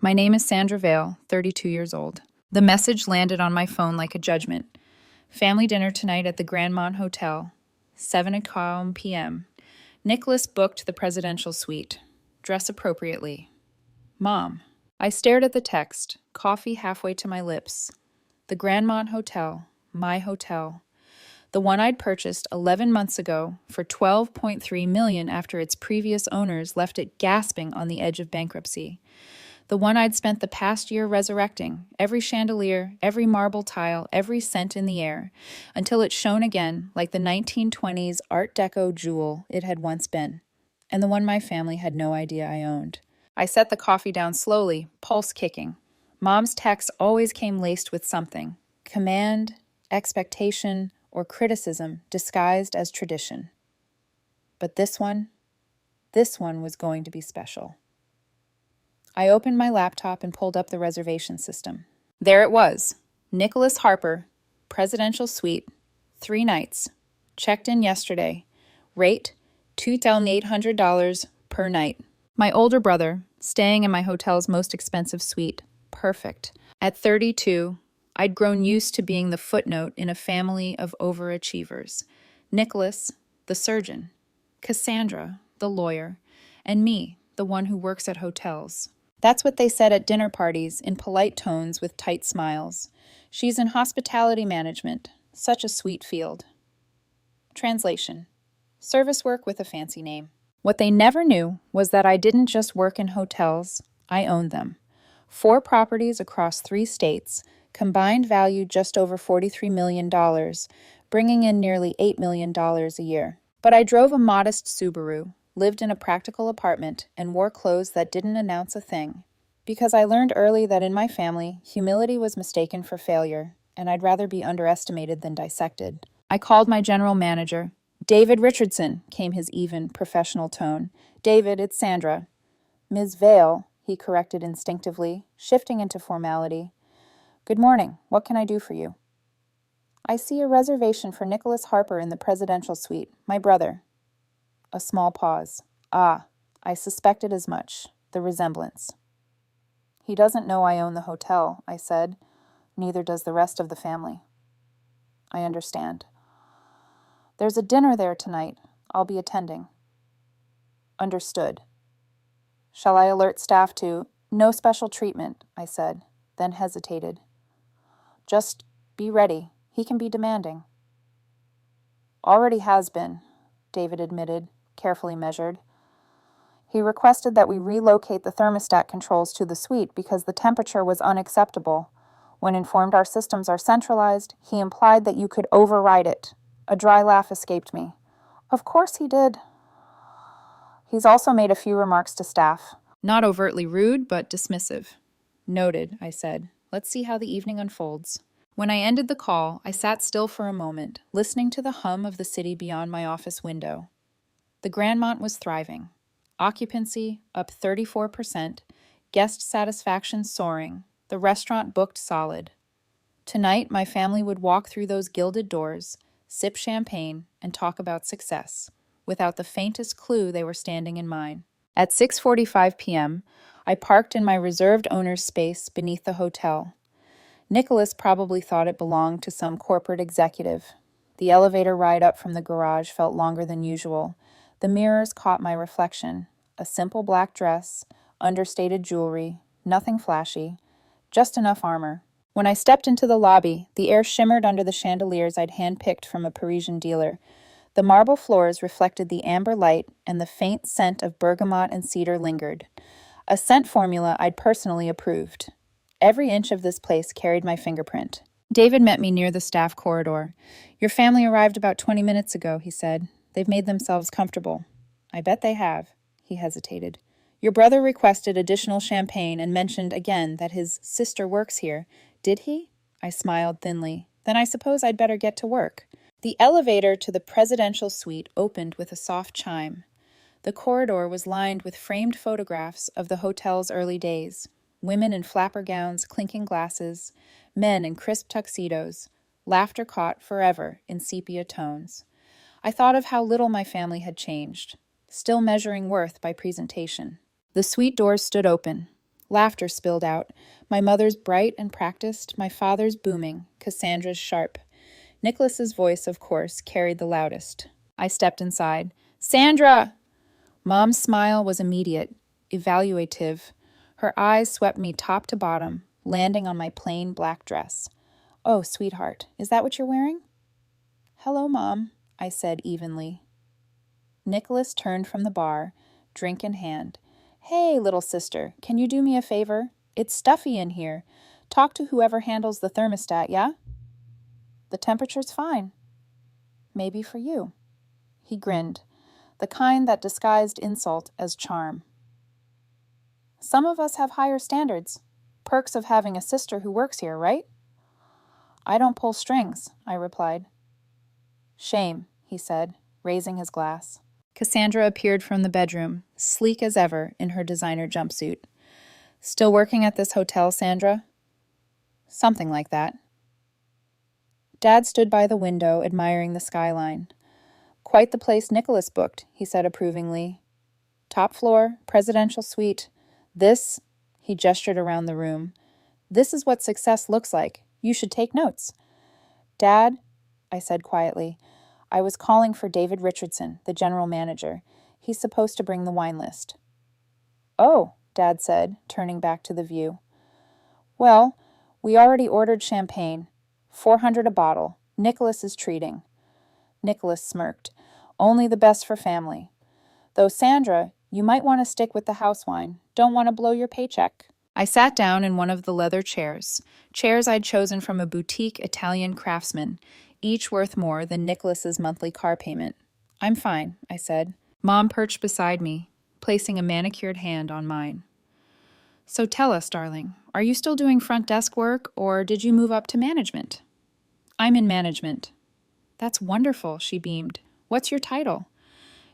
My name is Sandra Vale, 32 years old. The message landed on my phone like a judgment. Family dinner tonight at the Grandmont Hotel, 7:00 p.m. Nicholas booked the presidential suite. Dress appropriately. Mom. I stared at the text, coffee halfway to my lips. The Grandmont Hotel, my hotel. The one I'd purchased 11 months ago for $12.3 million after its previous owners left it gasping on the edge of bankruptcy. The one I'd spent the past year resurrecting, every chandelier, every marble tile, every cent in the air, until it shone again like the 1920s Art Deco jewel it had once been, and the one my family had no idea I owned. I set the coffee down slowly, pulse kicking. Mom's texts always came laced with something: command, expectation, or criticism disguised as tradition. But this one was going to be special. I opened my laptop and pulled up the reservation system. There it was. Nicholas Harper, presidential suite, 3 nights. Checked in yesterday. Rate, $2,800 per night. My older brother, staying in my hotel's most expensive suite. Perfect. At 32, I'd grown used to being the footnote in a family of overachievers. Nicholas, the surgeon. Cassandra, the lawyer. And me, the one who works at hotels. That's what they said at dinner parties in polite tones with tight smiles. She's in hospitality management. Such a sweet field. Translation: service work with a fancy name. What they never knew was that I didn't just work in hotels, I owned them. 4 properties across 3 states, combined value just over $43 million, bringing in nearly $8 million a year. But I drove a modest Subaru, lived in a practical apartment, and wore clothes that didn't announce a thing. Because I learned early that in my family, humility was mistaken for failure, and I'd rather be underestimated than dissected. I called my general manager. "David Richardson," came his even, professional tone. "David, it's Sandra." "Miss Vale," he corrected instinctively, shifting into formality. "Good morning. What can I do for you?" "I see a reservation for Nicholas Harper in the presidential suite, my brother." A small pause. "Ah, I suspected as much. The resemblance." "He doesn't know I own the hotel," I said. "Neither does the rest of the family." "I understand." "There's a dinner there tonight. I'll be attending." "Understood." "Shall I alert staff to—" "No special treatment," I said, then hesitated. "Just be ready. He can be demanding." "Already has been," David admitted, carefully measured. "He requested that we relocate the thermostat controls to the suite because the temperature was unacceptable. When informed our systems are centralized, he implied that you could override it." A dry laugh escaped me. "Of course he did." "He's also made a few remarks to staff." Not overtly rude, but dismissive. "Noted," I said. "Let's see how the evening unfolds." When I ended the call, I sat still for a moment, listening to the hum of the city beyond my office window. The Grandmont was thriving. Occupancy up 34%, guest satisfaction soaring, the restaurant booked solid. Tonight, my family would walk through those gilded doors, sip champagne, and talk about success, without the faintest clue they were standing in mine. At 6:45 p.m., I parked in my reserved owner's space beneath the hotel. Nicholas probably thought it belonged to some corporate executive. The elevator ride up from the garage felt longer than usual. The mirrors caught my reflection. A simple black dress, understated jewelry, nothing flashy, just enough armor. When I stepped into the lobby, the air shimmered under the chandeliers I'd handpicked from a Parisian dealer. The marble floors reflected the amber light, and the faint scent of bergamot and cedar lingered. A scent formula I'd personally approved. Every inch of this place carried my fingerprint. David met me near the staff corridor. "Your family arrived about 20 minutes ago," he said. "They've made themselves comfortable." "I bet they have." He hesitated. "Your brother requested additional champagne and mentioned again that his sister works here. Did he?" I smiled thinly. "Then I suppose I'd better get to work." The elevator to the presidential suite opened with a soft chime. The corridor was lined with framed photographs of the hotel's early days. Women in flapper gowns, clinking glasses, men in crisp tuxedos, laughter caught forever in sepia tones. I thought of how little my family had changed, still measuring worth by presentation. The suite doors stood open. Laughter spilled out. My mother's bright and practiced, my father's booming, Cassandra's sharp. Nicholas's voice, of course, carried the loudest. I stepped inside. Sandra! Mom's smile was immediate, evaluative. Her eyes swept me top to bottom, landing on my plain black dress. Oh, sweetheart, is that what you're wearing? Hello, Mom, I said evenly. Nicholas turned from the bar, drink in hand. Hey, little sister, can you do me a favor? It's stuffy in here. Talk to whoever handles the thermostat, yeah? The temperature's fine. Maybe for you. He grinned, the kind that disguised insult as charm. Some of us have higher standards. Perks of having a sister who works here, right? I don't pull strings, I replied. Shame, he said, raising his glass. Cassandra appeared from the bedroom, sleek as ever in her designer jumpsuit. Still working at this hotel, Sandra? Something like that. Dad stood by the window, admiring the skyline. Quite the place Nicholas booked, he said approvingly. Top floor, presidential suite. This, he gestured around the room, this is what success looks like. You should take notes. Dad, I said quietly, I was calling for David Richardson, the general manager. He's supposed to bring the wine list. Oh, Dad said, turning back to the view. Well, we already ordered champagne. $400 a bottle. Nicholas is treating. Nicholas smirked. Only the best for family. Though, Sandra, you might want to stick with the house wine. Don't want to blow your paycheck. I sat down in one of the leather chairs I'd chosen from a boutique Italian craftsman, each worth more than Nicholas's monthly car payment. I'm fine, I said. Mom perched beside me, placing a manicured hand on mine. So tell us, darling, are you still doing front desk work, or did you move up to management? I'm in management. That's wonderful, she beamed. What's your title?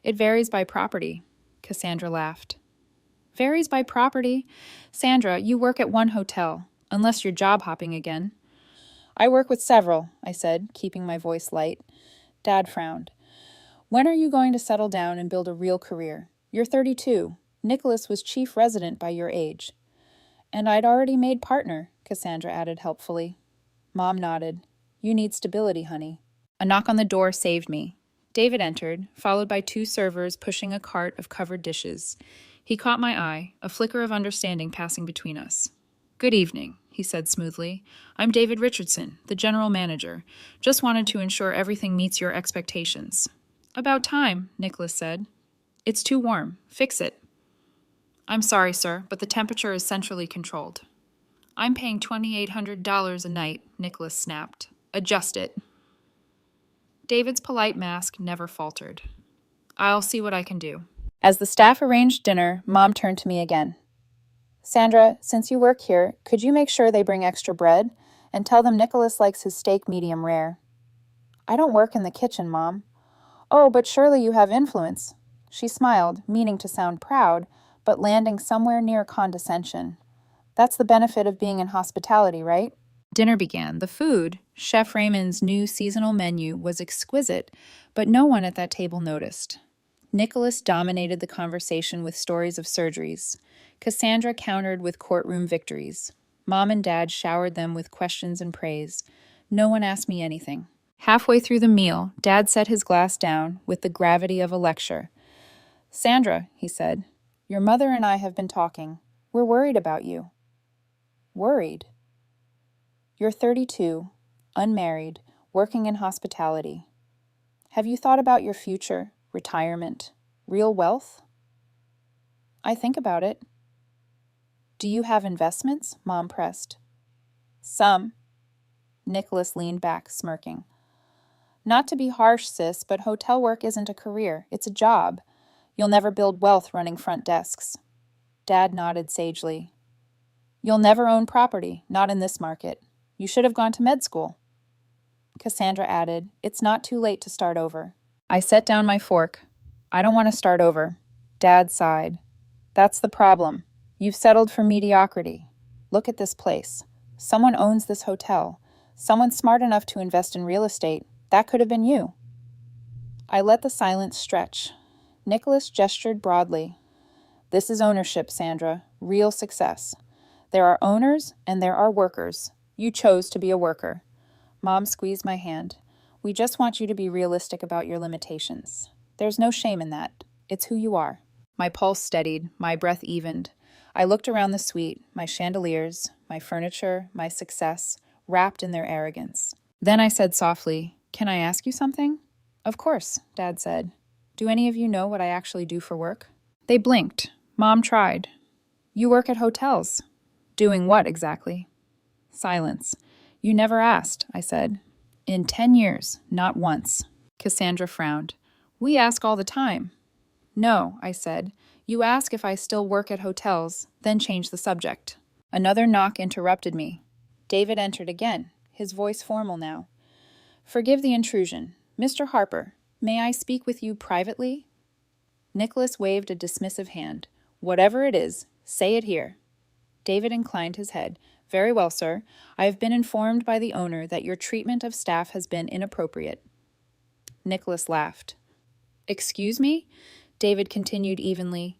It varies by property, Cassandra laughed. Varies by property? Sandra, you work at one hotel, unless you're job hopping again. I work with several, I said, keeping my voice light. Dad frowned. When are you going to settle down and build a real career? You're 32. Nicholas was chief resident by your age. And I'd already made partner, Cassandra added helpfully. Mom nodded. You need stability, honey. A knock on the door saved me. David entered, followed by 2 servers pushing a cart of covered dishes. He caught my eye, a flicker of understanding passing between us. Good evening, he said smoothly. I'm David Richardson, the general manager. Just wanted to ensure everything meets your expectations. About time, Nicholas said. It's too warm. Fix it. I'm sorry, sir, but the temperature is centrally controlled. I'm paying $2,800 a night, Nicholas snapped. Adjust it. David's polite mask never faltered. I'll see what I can do. As the staff arranged dinner, Mom turned to me again. Sandra, since you work here, could you make sure they bring extra bread? And tell them Nicholas likes his steak medium rare. I don't work in the kitchen, Mom. Oh, but surely you have influence. She smiled, meaning to sound proud, but landing somewhere near condescension. That's the benefit of being in hospitality, right? Dinner began. The food, Chef Raymond's new seasonal menu, was exquisite, but no one at that table noticed. Nicholas dominated the conversation with stories of surgeries. Cassandra countered with courtroom victories. Mom and Dad showered them with questions and praise. No one asked me anything. Halfway through the meal, Dad set his glass down with the gravity of a lecture. Sandra, he said, your mother and I have been talking. We're worried about you. Worried? You're 32, unmarried, working in hospitality. Have you thought about your future, retirement, real wealth? I think about it. Do you have investments? Mom pressed. Some. Nicholas leaned back, smirking. Not to be harsh, sis, but hotel work isn't a career. It's a job. You'll never build wealth running front desks. Dad nodded sagely. You'll never own property, not in this market. You should have gone to med school. Cassandra added, it's not too late to start over. I set down my fork. I don't want to start over. Dad sighed. That's the problem. You've settled for mediocrity. Look at this place. Someone owns this hotel. Someone smart enough to invest in real estate. That could have been you. I let the silence stretch. Nicholas gestured broadly. This is ownership, Sandra. Real success. There are owners and there are workers. You chose to be a worker. Mom squeezed my hand. We just want you to be realistic about your limitations. There's no shame in that. It's who you are. My pulse steadied, my breath evened. I looked around the suite, my chandeliers, my furniture, my success, wrapped in their arrogance. Then I said softly, "Can I ask you something?" "Of course," Dad said. "Do any of you know what I actually do for work?" They blinked. Mom tried. "You work at hotels." "Doing what exactly?" Silence. "You never asked," I said. "In 10 years, not once." Cassandra frowned. "We ask all the time." "No," I said. "You ask if I still work at hotels, then change the subject." Another knock interrupted me. David entered again, his voice formal now. "Forgive the intrusion. Mr. Harper, may I speak with you privately?" Nicholas waved a dismissive hand. "Whatever it is, say it here." David inclined his head. "Very well, sir. I have been informed by the owner that your treatment of staff has been inappropriate." Nicholas laughed. "Excuse me?" David continued evenly.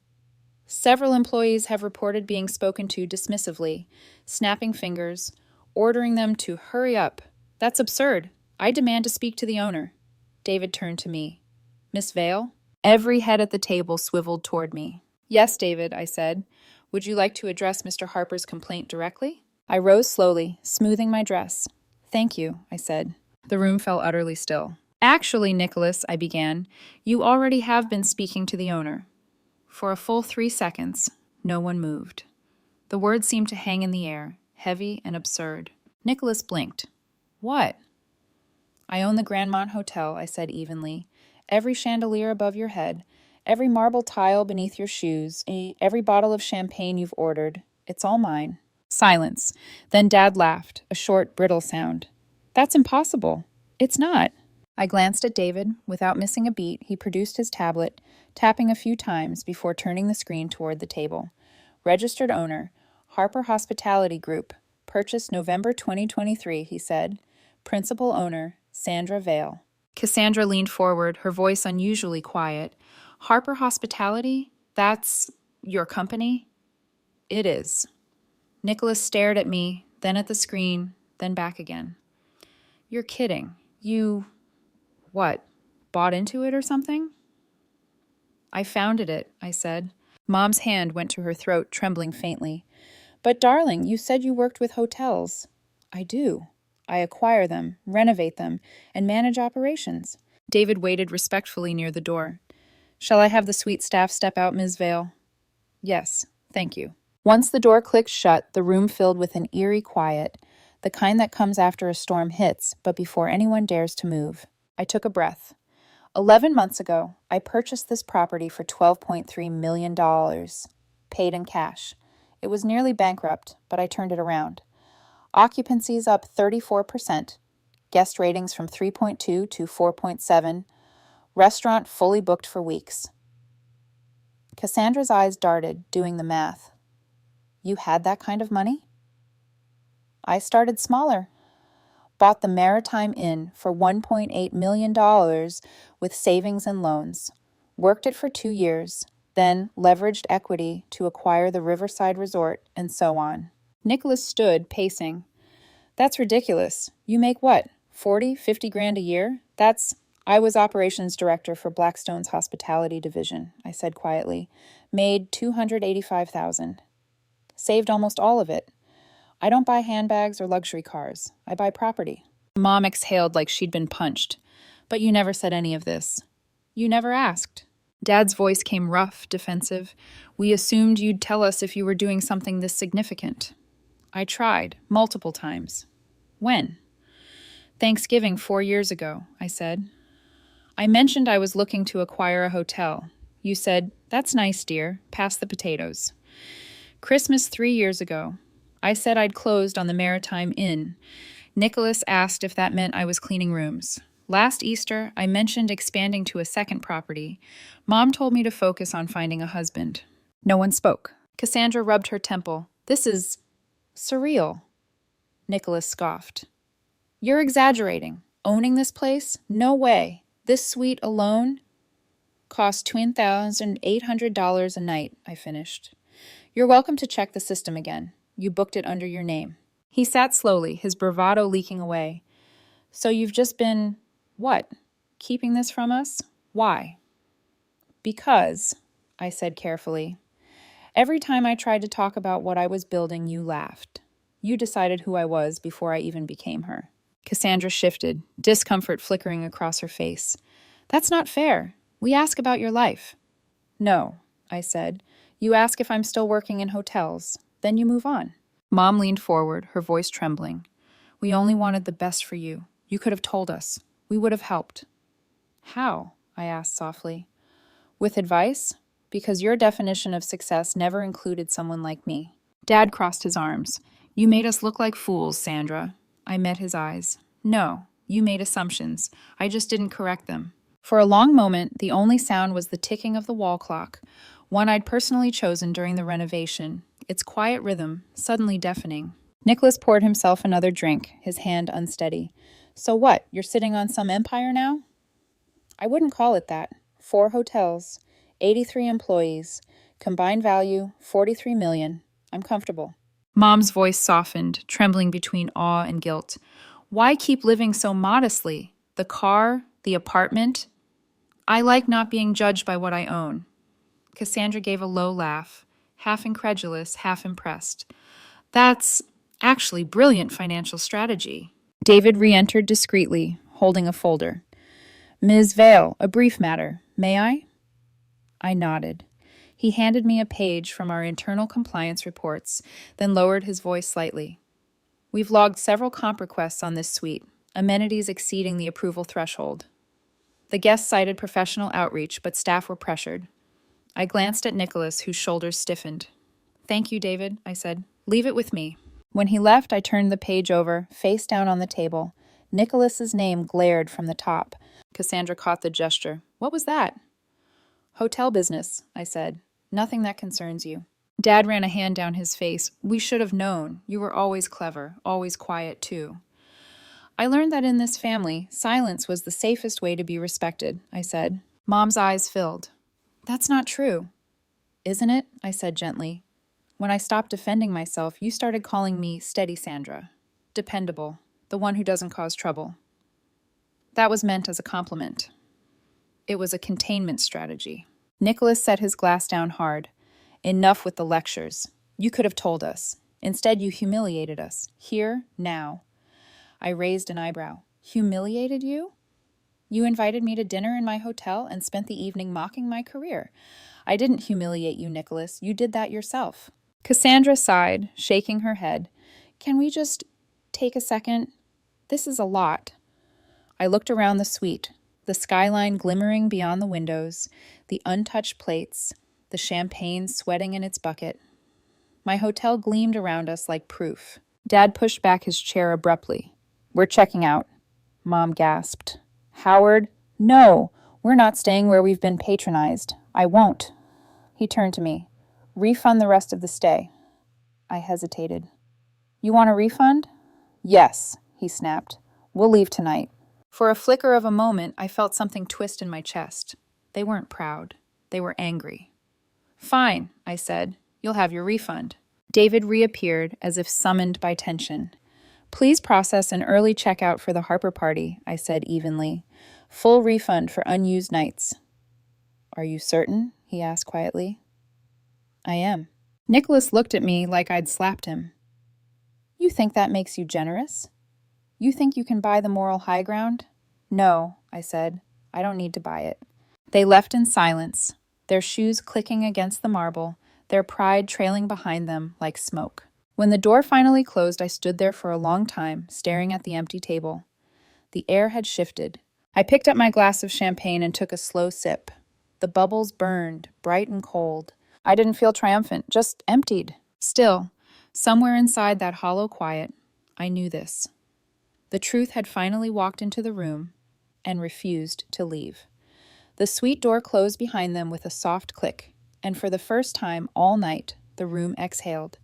"Several employees have reported being spoken to dismissively, snapping fingers, ordering them to hurry up. That's absurd. I demand to speak to the owner." David turned to me. "Miss Vale?" Every head at the table swiveled toward me. "Yes, David," I said. "Would you like to address Mr. Harper's complaint directly?" I rose slowly, smoothing my dress. "Thank you," I said. The room fell utterly still. "Actually, Nicholas," I began, "you already have been speaking to the owner." For a full 3 seconds, no one moved. The words seemed to hang in the air, heavy and absurd. Nicholas blinked. "What?" "I own the Grandmont Hotel," I said evenly. "Every chandelier above your head, every marble tile beneath your shoes, every bottle of champagne you've ordered. It's all mine." Silence. Then Dad laughed, a short, brittle sound. "That's impossible." "It's not." I glanced at David. Without missing a beat, he produced his tablet, tapping a few times before turning the screen toward the table. "Registered owner, Harper Hospitality Group. Purchased November 2023, he said. Principal owner, Sandra Vale." Cassandra leaned forward, her voice unusually quiet. "Harper Hospitality? That's your company?" "It is." Nicholas stared at me, then at the screen, then back again. "You're kidding. You... what, bought into it or something?" "I founded it," I said. Mom's hand went to her throat, trembling faintly. "But darling, you said you worked with hotels." "I do. I acquire them, renovate them, and manage operations." David waited respectfully near the door. "Shall I have the suite staff step out, Ms. Vale?" "Yes, thank you." Once the door clicked shut, the room filled with an eerie quiet, the kind that comes after a storm hits, but before anyone dares to move. I took a breath. 11 months ago, I purchased this property for $12.3 million, paid in cash. It was nearly bankrupt, but I turned it around. Occupancy's up 34%, guest ratings from 3.2 to 4.7, restaurant fully booked for weeks. Cassandra's eyes darted, doing the math. "You had that kind of money?" "I started smaller. Bought the Maritime Inn for $1.8 million with savings and loans. Worked it for 2 years, then leveraged equity to acquire the Riverside Resort, and so on." Nicholas stood, pacing. "That's ridiculous. You make what, 40, 50 grand a year? I was operations director for Blackstone's hospitality division," I said quietly. "Made $285,000. Saved almost all of it. I don't buy handbags or luxury cars. I buy property." Mom exhaled like she'd been punched. "But you never said any of this. You never asked." Dad's voice came rough, defensive. "We assumed you'd tell us if you were doing something this significant." "I tried, multiple times." "When?" "Thanksgiving 4 years ago," I said. "I mentioned I was looking to acquire a hotel. You said, 'That's nice, dear. Pass the potatoes.' Christmas 3 years ago. I said I'd closed on the Maritime Inn. Nicholas asked if that meant I was cleaning rooms. Last Easter, I mentioned expanding to a second property. Mom told me to focus on finding a husband." No one spoke. Cassandra rubbed her temple. "This is surreal." Nicholas scoffed. "You're exaggerating. Owning this place? No way. This suite alone cost $2,800 a night," I finished. "You're welcome to check the system again. You booked it under your name. He sat slowly, his bravado leaking away. So you've just been, what? Keeping this from us? Why? Because, I said carefully, every time I tried to talk about what I was building, you laughed. You decided who I was before I even became her. Cassandra shifted, discomfort flickering across her face. That's not fair. We ask about your life. No, I said. You ask if I'm still working in hotels. Then you move on. Mom leaned forward, her voice trembling. We only wanted the best for you. You could have told us. We would have helped. How? I asked softly. With advice? Because your definition of success never included someone like me. Dad crossed his arms. You made us look like fools, Sandra. I met his eyes. No, you made assumptions. I just didn't correct them. For a long moment, the only sound was the ticking of the wall clock, one I'd personally chosen during the renovation, its quiet rhythm suddenly deafening. Nicholas poured himself another drink, his hand unsteady. So what, you're sitting on some empire now? I wouldn't call it that. 4 hotels, 83 employees, combined value, 43 million. I'm comfortable. Mom's voice softened, trembling between awe and guilt. Why keep living so modestly? The car, the apartment? I like not being judged by what I own. Cassandra gave a low laugh, half incredulous, half impressed. That's actually brilliant financial strategy. David re-entered discreetly, holding a folder. Ms. Vale, a brief matter. May I? I nodded. He handed me a page from our internal compliance reports, then lowered his voice slightly. We've logged several comp requests on this suite, amenities exceeding the approval threshold. The guests cited professional outreach, but staff were pressured. I glanced at Nicholas, whose shoulders stiffened. Thank you, David, I said. Leave it with me. When he left, I turned the page over, face down on the table. Nicholas's name glared from the top. Cassandra caught the gesture. What was that? Hotel business, I said. Nothing that concerns you. Dad ran a hand down his face. We should have known. You were always clever, always quiet, too. I learned that in this family, silence was the safest way to be respected, I said. Mom's eyes filled. That's not true. Isn't it? I said gently. When I stopped defending myself, you started calling me Steady Sandra. Dependable. The one who doesn't cause trouble. That was meant as a compliment. It was a containment strategy. Nicholas set his glass down hard. Enough with the lectures. You could have told us. Instead, you humiliated us. Here, now. I raised an eyebrow. Humiliated you? You invited me to dinner in my hotel and spent the evening mocking my career. I didn't humiliate you, Nicholas. You did that yourself. Cassandra sighed, shaking her head. Can we just take a second? This is a lot. I looked around the suite, the skyline glimmering beyond the windows, the untouched plates, the champagne sweating in its bucket. My hotel gleamed around us like proof. Dad pushed back his chair abruptly. We're checking out. Mom gasped. Howard, no, we're not staying where we've been patronized. I won't. He turned to me. Refund the rest of the stay. I hesitated. You want a refund? Yes, he snapped. We'll leave tonight. For a flicker of a moment, I felt something twist in my chest. They weren't proud. They were angry. Fine, I said. You'll have your refund. David reappeared as if summoned by tension. Please process an early checkout for the Harper party, I said evenly. Full refund for unused nights. Are you certain? He asked quietly. I am. Nicholas looked at me like I'd slapped him. You think that makes you generous? You think you can buy the moral high ground? No, I said. I don't need to buy it. They left in silence, their shoes clicking against the marble, their pride trailing behind them like smoke. When the door finally closed, I stood there for a long time, staring at the empty table. The air had shifted. I picked up my glass of champagne and took a slow sip. The bubbles burned, bright and cold. I didn't feel triumphant, just emptied. Still, somewhere inside that hollow quiet, I knew this. The truth had finally walked into the room and refused to leave. The suite door closed behind them with a soft click, and for the first time all night, the room exhaled.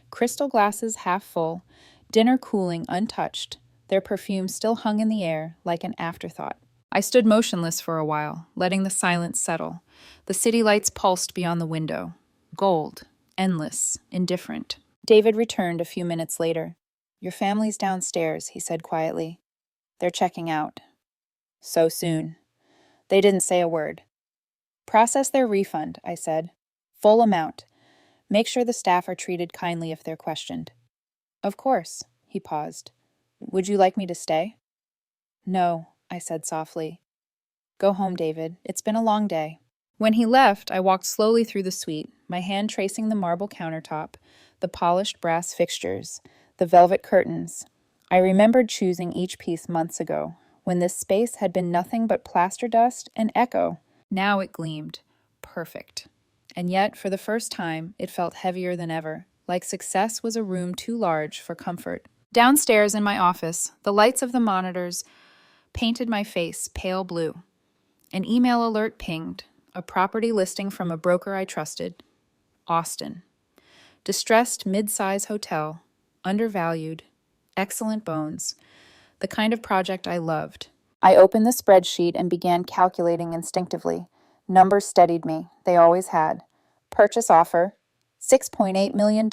Crystal glasses half full, dinner cooling untouched, their perfume still hung in the air like an afterthought. I stood motionless for a while, letting the silence settle. The city lights pulsed beyond the window. Gold, endless, indifferent. David returned a few minutes later. "Your family's downstairs," he said quietly. "They're checking out." "So soon." They didn't say a word. "Process their refund," I said. "Full amount. Make sure the staff are treated kindly if they're questioned." "Of course." He paused. "Would you like me to stay?" "No," I said softly. "Go home, David. It's been a long day." When he left, I walked slowly through the suite, my hand tracing the marble countertop, the polished brass fixtures, the velvet curtains. I remembered choosing each piece months ago, when this space had been nothing but plaster dust and echo. Now it gleamed. Perfect. And yet, for the first time, it felt heavier than ever, like success was a room too large for comfort. Downstairs in my office, the lights of the monitors painted my face pale blue. An email alert pinged, a property listing from a broker I trusted. Austin. Distressed mid-size hotel, undervalued, excellent bones, the kind of project I loved. I opened the spreadsheet and began calculating instinctively. Numbers steadied me, they always had. Purchase offer, $6.8 million,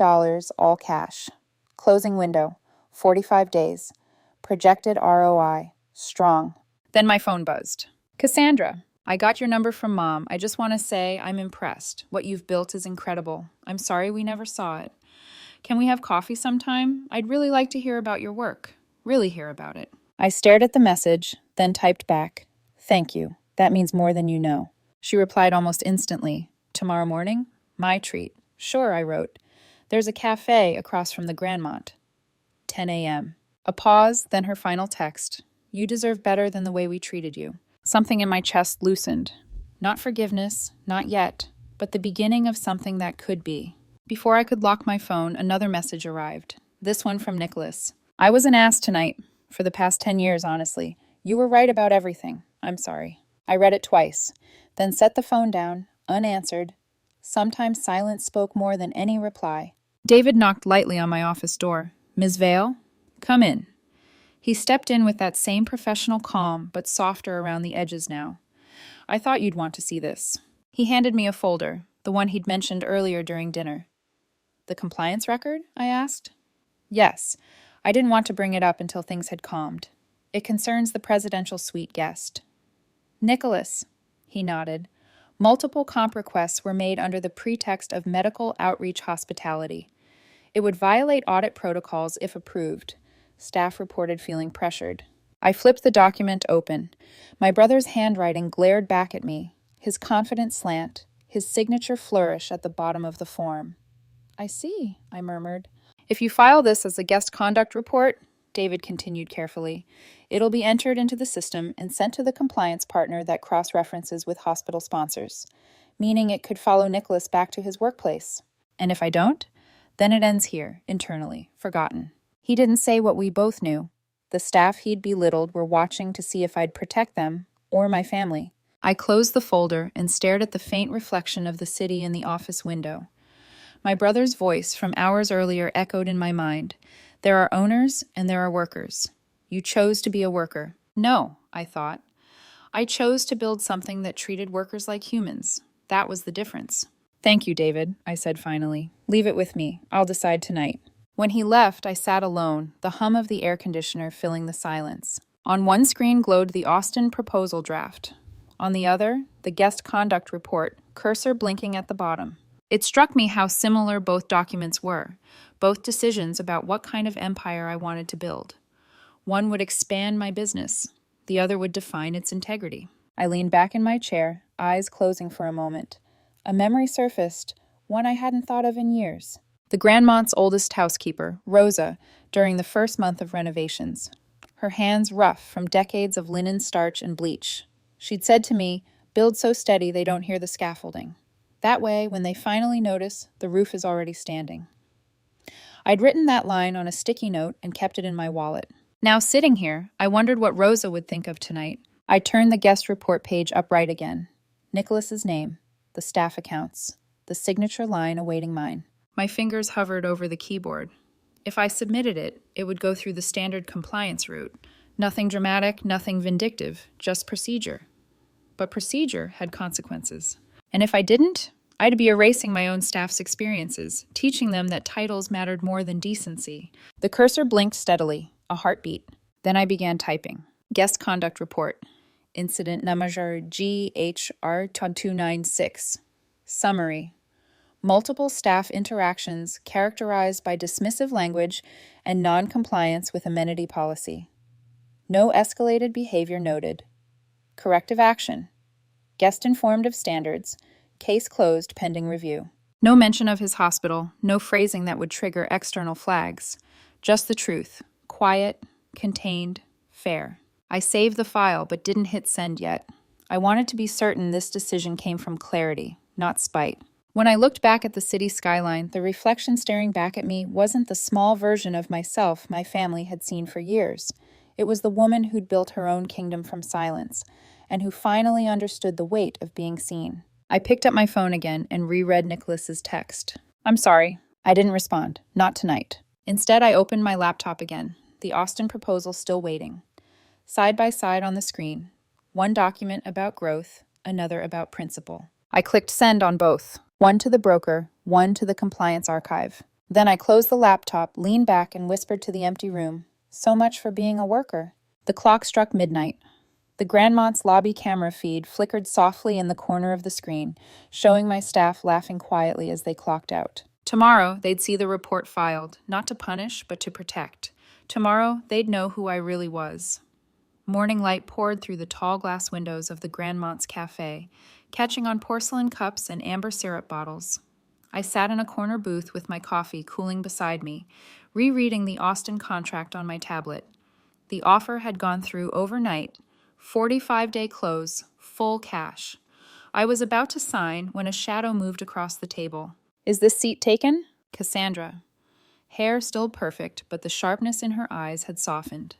all cash. Closing window, 45 days. Projected ROI, strong. Then my phone buzzed. "Cassandra, I got your number from Mom. I just want to say I'm impressed. What you've built is incredible. I'm sorry we never saw it. Can we have coffee sometime? I'd really like to hear about your work. Really hear about it." I stared at the message, then typed back, "Thank you. That means more than you know." She replied almost instantly, "Tomorrow morning? My treat." "Sure," I wrote. "There's a cafe across from the Grandmont. 10 a.m. A pause, then her final text. "You deserve better than the way we treated you." Something in my chest loosened. Not forgiveness, not yet, but the beginning of something that could be. Before I could lock my phone, another message arrived. This one from Nicholas. "I was an ass tonight. For the past 10 years, honestly. You were right about everything. I'm sorry." I read it twice, then set the phone down, unanswered. Sometimes silence spoke more than any reply. David knocked lightly on my office door. "Miss Vale? Come in." He stepped in with that same professional calm, but softer around the edges now. "I thought you'd want to see this." He handed me a folder, the one he'd mentioned earlier during dinner. "The compliance record?" I asked. "Yes. I didn't want to bring it up until things had calmed. It concerns the presidential suite guest." "Nicholas," he nodded. "Multiple comp requests were made under the pretext of medical outreach hospitality. It would violate audit protocols if approved." Staff reported feeling pressured. I flipped the document open. My brother's handwriting glared back at me, his confident slant, his signature flourish at the bottom of the form. "I see," I murmured. "If you file this as a guest conduct report," David continued carefully, "it'll be entered into the system and sent to the compliance partner that cross-references with hospital sponsors, meaning it could follow Nicholas back to his workplace. And if I don't, then it ends here, internally, forgotten." He didn't say what we both knew. The staff he'd belittled were watching to see if I'd protect them, or my family. I closed the folder and stared at the faint reflection of the city in the office window. My brother's voice from hours earlier echoed in my mind. "There are owners and there are workers. You chose to be a worker." No, I thought. I chose to build something that treated workers like humans. That was the difference. "Thank you, David," I said finally. "Leave it with me. I'll decide tonight." When he left, I sat alone, the hum of the air conditioner filling the silence. On one screen glowed the Austin proposal draft. On the other, the guest conduct report, cursor blinking at the bottom. It struck me how similar both documents were, both decisions about what kind of empire I wanted to build. One would expand my business. The other would define its integrity. I leaned back in my chair, eyes closing for a moment. A memory surfaced, one I hadn't thought of in years. The Grandmont's oldest housekeeper, Rosa, during the first month of renovations. Her hands rough from decades of linen starch and bleach. She'd said to me, "Build so steady they don't hear the scaffolding. That way, when they finally notice, the roof is already standing." I'd written that line on a sticky note and kept it in my wallet. Now sitting here, I wondered what Rosa would think of tonight. I turned the guest report page upright again. Nicholas's name, the staff accounts, the signature line awaiting mine. My fingers hovered over the keyboard. If I submitted it, it would go through the standard compliance route. Nothing dramatic, nothing vindictive, just procedure. But procedure had consequences. And if I didn't, I'd be erasing my own staff's experiences, teaching them that titles mattered more than decency. The cursor blinked steadily, a heartbeat. Then I began typing. Guest conduct report. Incident number GHR2296. Summary. Multiple staff interactions characterized by dismissive language and non-compliance with amenity policy. No escalated behavior noted. Corrective action. Guest informed of standards. Case closed pending review. No mention of his hospital, no phrasing that would trigger external flags. Just the truth. Quiet, contained, fair. I saved the file but didn't hit send yet. I wanted to be certain this decision came from clarity, not spite. When I looked back at the city skyline, the reflection staring back at me wasn't the small version of myself my family had seen for years. It was the woman who'd built her own kingdom from silence, and who finally understood the weight of being seen. I picked up my phone again and reread Nicholas's text. I'm sorry. I didn't respond. Not tonight. Instead, I opened my laptop again, the Austin proposal still waiting. Side by side on the screen, one document about growth, another about principle. I clicked send on both, one to the broker, one to the compliance archive. Then I closed the laptop, leaned back, and whispered to the empty room, "So much for being a worker." The clock struck midnight. The Grandmont's lobby camera feed flickered softly in the corner of the screen, showing my staff laughing quietly as they clocked out. Tomorrow, they'd see the report filed, not to punish, but to protect. Tomorrow, they'd know who I really was. Morning light poured through the tall glass windows of the Grandmont's cafe, catching on porcelain cups and amber syrup bottles. I sat in a corner booth with my coffee cooling beside me, rereading the Austin contract on my tablet. The offer had gone through overnight, 45-day close, full cash. I was about to sign when a shadow moved across the table. "Is this seat taken?" Cassandra. Hair still perfect, but the sharpness in her eyes had softened.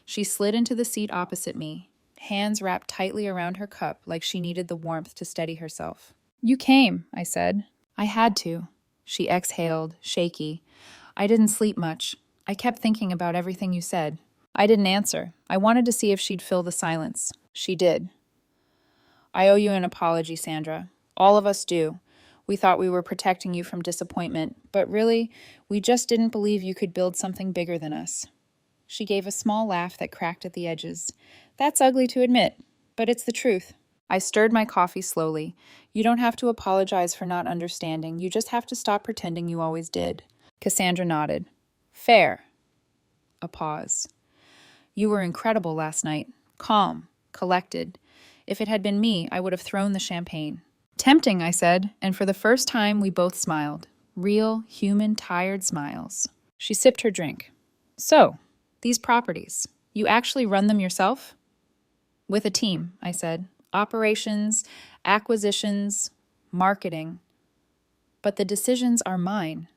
She slid into the seat opposite me, hands wrapped tightly around her cup like she needed the warmth to steady herself. "You came," I said. "I had to." She exhaled, shaky. "I didn't sleep much. I kept thinking about everything you said." I didn't answer. I wanted to see if she'd fill the silence. She did. "I owe you an apology, Sandra. All of us do. We thought we were protecting you from disappointment, but really, we just didn't believe you could build something bigger than us." She gave a small laugh that cracked at the edges. "That's ugly to admit, but it's the truth." I stirred my coffee slowly. "You don't have to apologize for not understanding. You just have to stop pretending you always did." Cassandra nodded. "Fair." A pause. "You were incredible last night. Calm, collected. If it had been me, I would have thrown the champagne." "Tempting," I said, and for the first time we both smiled. Real, human, tired smiles. She sipped her drink. "So, these properties, you actually run them yourself?" "With a team," I said. "Operations, acquisitions, marketing. But the decisions are mine."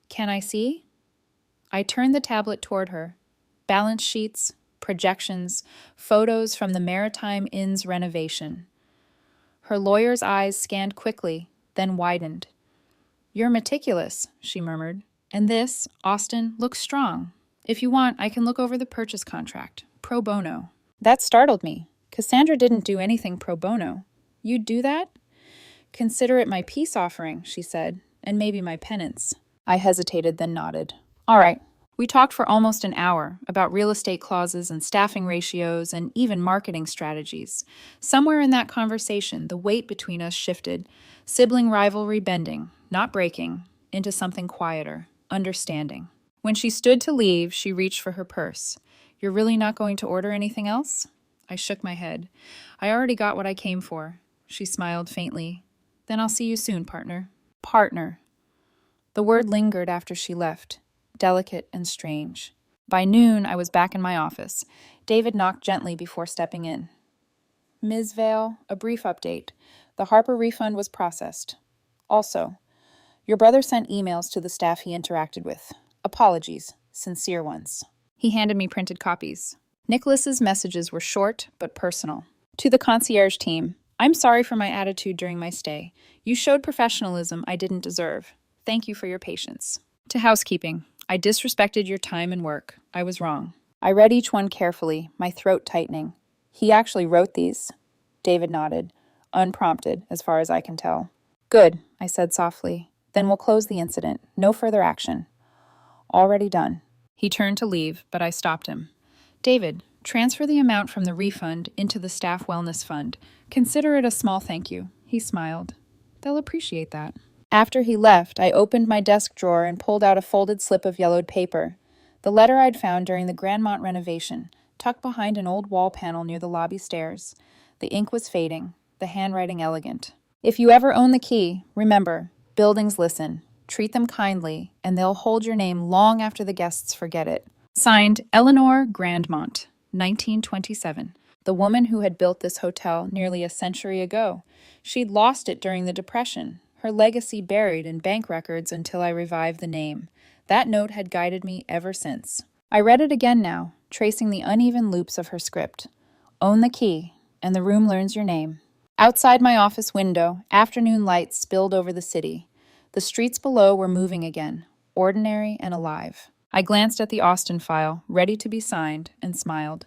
"Can I see?" I turned the tablet toward her. Balance sheets, projections, photos from the Maritime Inn's renovation. Her lawyer's eyes scanned quickly, then widened. "You're meticulous," she murmured. "And this, Austin, looks strong. If you want, I can look over the purchase contract. Pro bono." That startled me. Cassandra didn't do anything pro bono. "You'd do that?" "Consider it my peace offering," she said, "and maybe my penance." I hesitated, then nodded. "All right." We talked for almost an hour about real estate clauses and staffing ratios and even marketing strategies. Somewhere in that conversation, the weight between us shifted, sibling rivalry bending, not breaking, into something quieter, understanding. When she stood to leave, she reached for her purse. "You're really not going to order anything else?" I shook my head. "I already got what I came for." She smiled faintly. "Then I'll see you soon, partner." Partner. The word lingered after she left, delicate and strange. By noon, I was back in my office. David knocked gently before stepping in. "Ms. Vale, a brief update. The Harper refund was processed. Also, your brother sent emails to the staff he interacted with. Apologies, sincere ones." He handed me printed copies. Nicholas's messages were short but personal. "To the concierge team, I'm sorry for my attitude during my stay. You showed professionalism I didn't deserve. Thank you for your patience. To housekeeping, I disrespected your time and work. I was wrong." I read each one carefully, my throat tightening. "He actually wrote these?" David nodded, unprompted, as far as I can tell. Good, I said softly. Then we'll close the incident. No further action. Already done. He turned to leave, but I stopped him. David, transfer the amount from the refund into the staff wellness fund. Consider it a small thank you. He smiled. They'll appreciate that. After he left, I opened my desk drawer and pulled out a folded slip of yellowed paper. The letter I'd found during the Grandmont renovation, tucked behind an old wall panel near the lobby stairs. The ink was fading, the handwriting elegant. If you ever own the key, remember, buildings listen. Treat them kindly, and they'll hold your name long after the guests forget it. Signed, Eleanor Grandmont, 1927. The woman who had built this hotel nearly a century ago. She'd lost it during the Depression, her legacy buried in bank records until I revived the name. That note had guided me ever since. I read it again now, tracing the uneven loops of her script. Own the key, and the room learns your name. Outside my office window, afternoon light spilled over the city. The streets below were moving again, ordinary and alive. I glanced at the Austin file, ready to be signed, and smiled.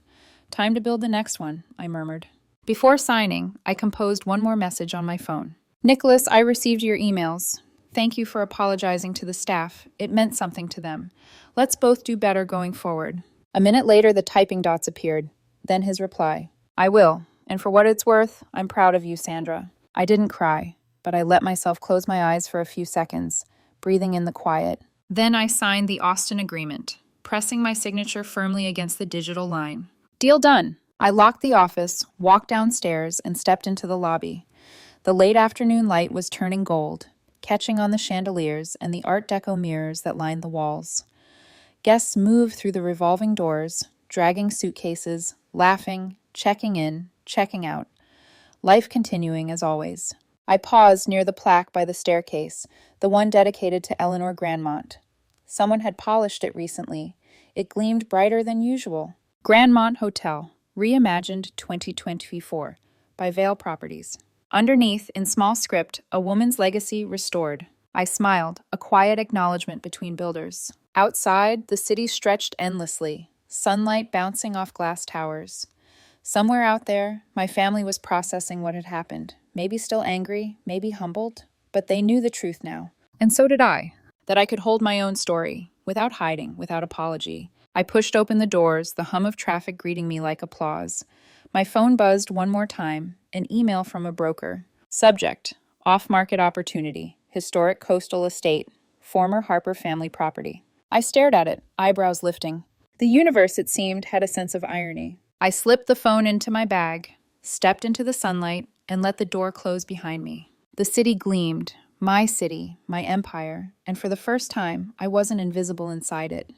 Time to build the next one, I murmured. Before signing, I composed one more message on my phone. Nicholas, I received your emails. Thank you for apologizing to the staff. It meant something to them. Let's both do better going forward. A minute later, the typing dots appeared. Then his reply. I will. And for what it's worth, I'm proud of you, Sandra. I didn't cry, but I let myself close my eyes for a few seconds, breathing in the quiet. Then I signed the Austin agreement, pressing my signature firmly against the digital line. Deal done. I locked the office, walked downstairs, and stepped into the lobby. The late afternoon light was turning gold, catching on the chandeliers and the Art Deco mirrors that lined the walls. Guests moved through the revolving doors, dragging suitcases, laughing, checking in, checking out. Life continuing as always. I paused near the plaque by the staircase, the one dedicated to Eleanor Grandmont. Someone had polished it recently. It gleamed brighter than usual. Grandmont Hotel, reimagined 2024, by Vale Properties. Underneath, in small script, a woman's legacy restored. I smiled, a quiet acknowledgement between builders. Outside, the city stretched endlessly, sunlight bouncing off glass towers. Somewhere out there, my family was processing what had happened. Maybe still angry, maybe humbled, but they knew the truth now. And so did I, that I could hold my own story, without hiding, without apology. I pushed open the doors, the hum of traffic greeting me like applause. My phone buzzed one more time, an email from a broker. Subject, off-market opportunity, historic coastal estate, former Harper family property. I stared at it, eyebrows lifting. The universe, it seemed, had a sense of irony. I slipped the phone into my bag, stepped into the sunlight, and let the door close behind me. The city gleamed, my city, my empire, and for the first time, I wasn't invisible inside it.